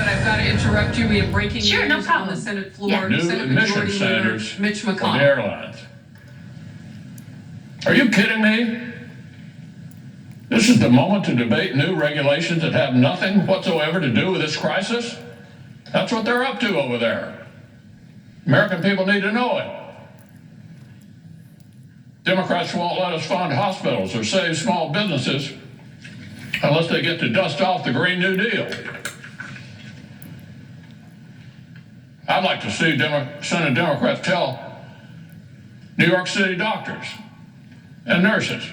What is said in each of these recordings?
but I've got to interrupt you. We have breaking Sure, news no on the Senate floor. Yeah. New Senate emission Majority Leader standards Mitch for the McConnell. airlines. Are you kidding me? This is the moment to debate new regulations that have nothing whatsoever to do with this crisis? That's what they're up to over there. American people need to know it. Democrats won't let us fund hospitals or save small businesses unless they get to dust off the Green New Deal. I'd like to see Senate Democrats tell New York City doctors and nurses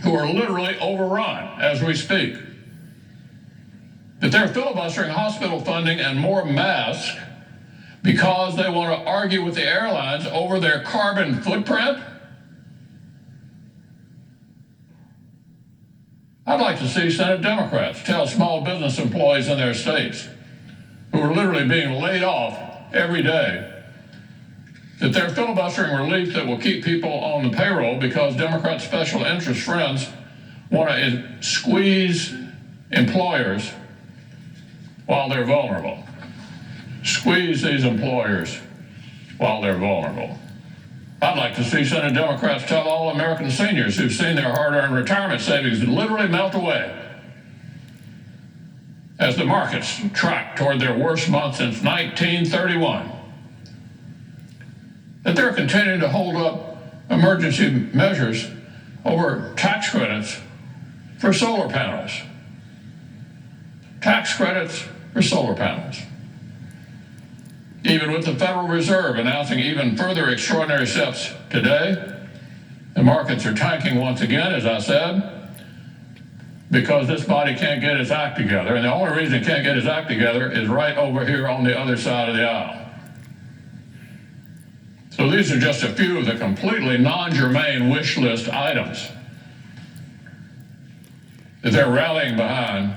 who are literally overrun as we speak that they're filibustering hospital funding and more masks because they want to argue with the airlines over their carbon footprint. I'd like to see Senate Democrats tell small business employees in their states who are literally being laid off every day that they're filibustering relief that will keep people on the payroll because Democrat special interest friends want to squeeze employers while they're vulnerable. Squeeze these employers while they're vulnerable. I'd like to see Senate Democrats tell all American seniors who've seen their hard-earned retirement savings literally melt away as the markets track toward their worst month since 1931, that they're continuing to hold up emergency measures over tax credits for solar panels. Tax credits for solar panels. Even with the Federal Reserve announcing even further extraordinary steps today, the markets are tanking once again, as I said, because this body can't get its act together. And the only reason it can't get its act together is right over here on the other side of the aisle. So these are just a few of the completely non-germane wish list items that they're rallying behind,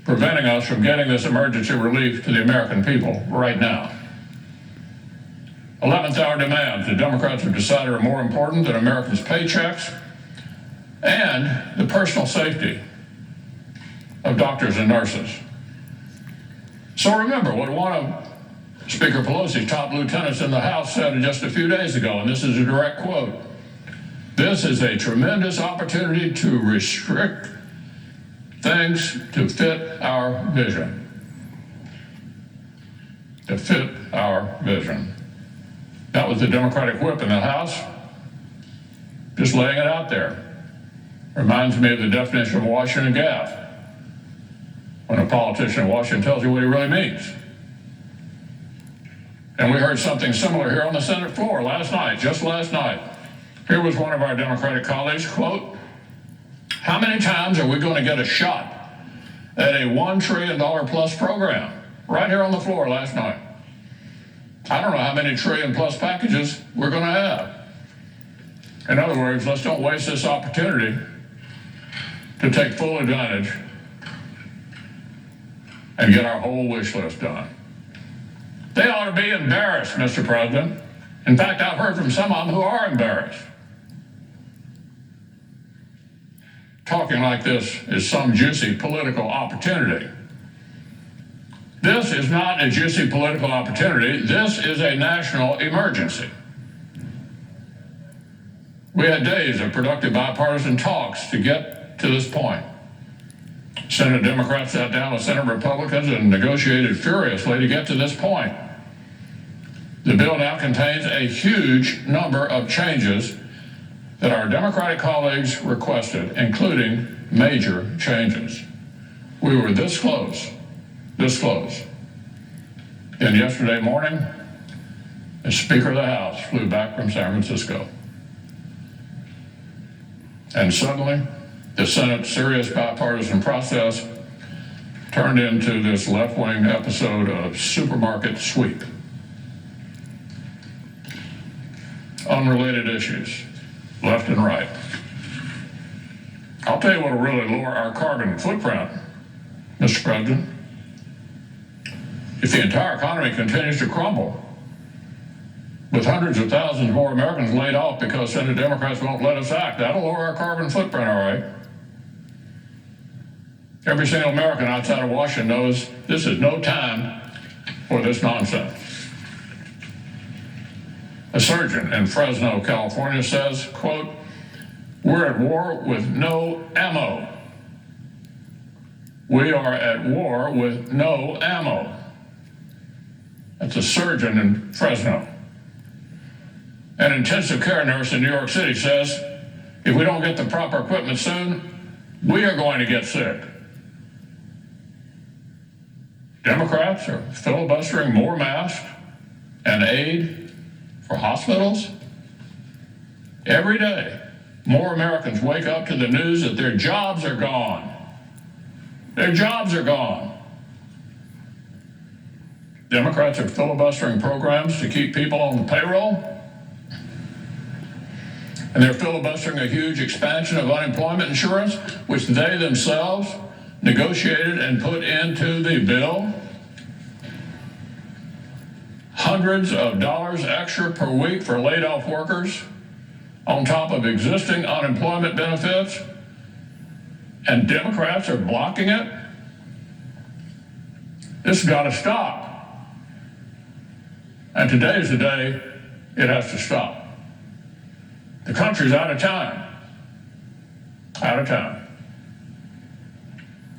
preventing us from getting this emergency relief to the American people right now. 11th hour demands the Democrats have decided are more important than Americans' paychecks and the personal safety of doctors and nurses. So remember what one of Speaker Pelosi's top lieutenants in the House said just a few days ago, and this is a direct quote: "This is a tremendous opportunity to restrict things to fit our vision." To fit our vision. That was the Democratic whip in the House, just laying it out there. Reminds me of the definition of Washington gaffe, when a politician in Washington tells you what he really means. And we heard something similar here on the Senate floor last night, just last night. Here was one of our Democratic colleagues, quote, "How many times are we going to get a shot at a $1 trillion plus program?" Right here on the floor last night. I don't know how many trillion plus packages we're going to have. In other words, let's don't waste this opportunity to take full advantage and get our whole wish list done. They ought to be embarrassed, Mr. President. In fact, I've heard from some of them who are embarrassed. Talking like this is some juicy political opportunity. This is not a juicy political opportunity. This is a national emergency. We had days of productive bipartisan talks to get to this point. Senate Democrats sat down with Senate Republicans and negotiated furiously to get to this point. The bill now contains a huge number of changes that our Democratic colleagues requested, including major changes. We were this close. And yesterday morning, the Speaker of the House flew back from San Francisco. And suddenly, the Senate's serious bipartisan process turned into this left-wing episode of supermarket sweep. Unrelated issues, left and right. I'll tell you what will really lower our carbon footprint, Mr. President. If the entire economy continues to crumble, with hundreds of thousands more Americans laid off because Senate Democrats won't let us act, that'll lower our carbon footprint, all right. Every single American outside of Washington knows this is no time for this nonsense. A surgeon in Fresno, California says, quote, "We're at war with no ammo. We are at war with no ammo." That's a surgeon in Fresno. An intensive care nurse in New York City says, if we don't get the proper equipment soon, we are going to get sick. Democrats are filibustering more masks and aid for hospitals. Every day, more Americans wake up to the news that their jobs are gone. Their jobs are gone. Democrats are filibustering programs to keep people on the payroll. And they're filibustering a huge expansion of unemployment insurance, which they themselves negotiated and put into the bill. Hundreds of dollars extra per week for laid off workers on top of existing unemployment benefits. And Democrats are blocking it. This has got to stop. And today is the day it has to stop. The country's out of time. Out of time.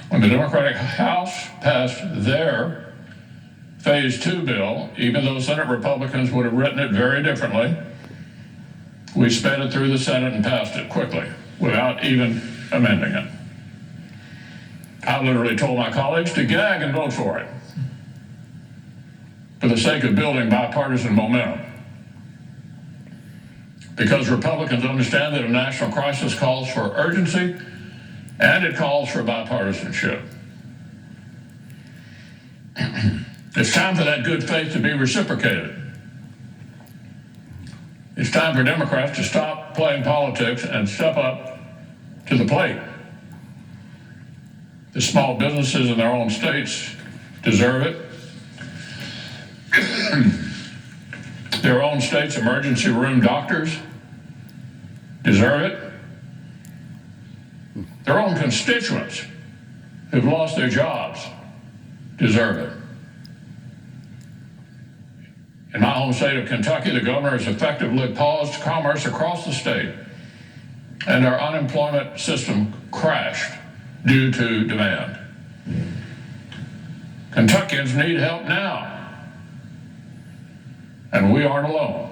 When the Democratic House passed their Phase 2 bill, even though Senate Republicans would have written it very differently, we sped it through the Senate and passed it quickly without even amending it. I literally told my colleagues to gag and vote for it for the sake of building bipartisan momentum. Because Republicans understand that a national crisis calls for urgency and it calls for bipartisanship. It's time for that good faith to be reciprocated. It's time for Democrats to stop playing politics and step up to the plate. The small businesses in their own states deserve it. Their own state's emergency room doctors deserve it. Their own constituents who've lost their jobs deserve it. In my home state of Kentucky, the governor has effectively paused commerce across the state, and our unemployment system crashed due to demand. Kentuckians need help now, and we aren't alone.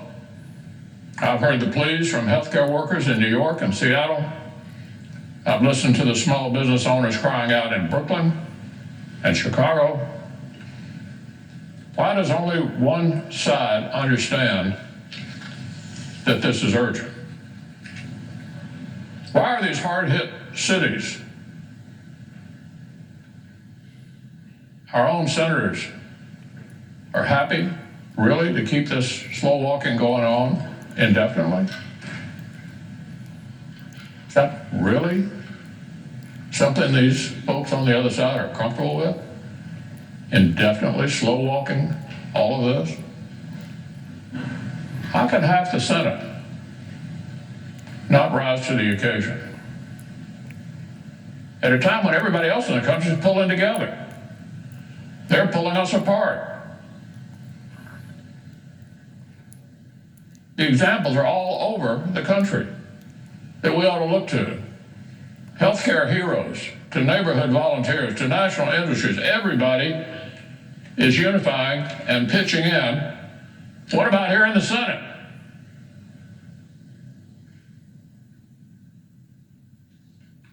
I've heard the pleas from healthcare workers in New York and Seattle. I've listened to the small business owners crying out in Brooklyn and Chicago. Why does only one side understand that this is urgent? Why are these hard-hit cities, our own senators, are happy, really, to keep this slow walking going on indefinitely? Is that really something these folks on the other side are comfortable with? Indefinitely slow walking all of this? How can half the Senate not rise to the occasion at a time when everybody else in the country is pulling together? They're pulling us apart. The examples are all over the country that we ought to look to. Healthcare heroes, to neighborhood volunteers, to national industries, everybody is unifying and pitching in. What about here in the Senate?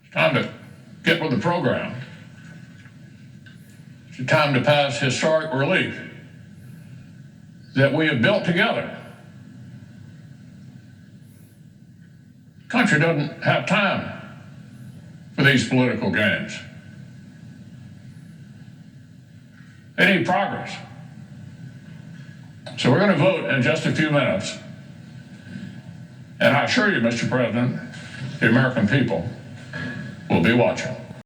It's time to get with the program. It's time to pass historic relief that we have built together. The country doesn't have time for these political games. They need progress. So we're going to vote in just a few minutes. And I assure you, Mr. President, the American people will be watching.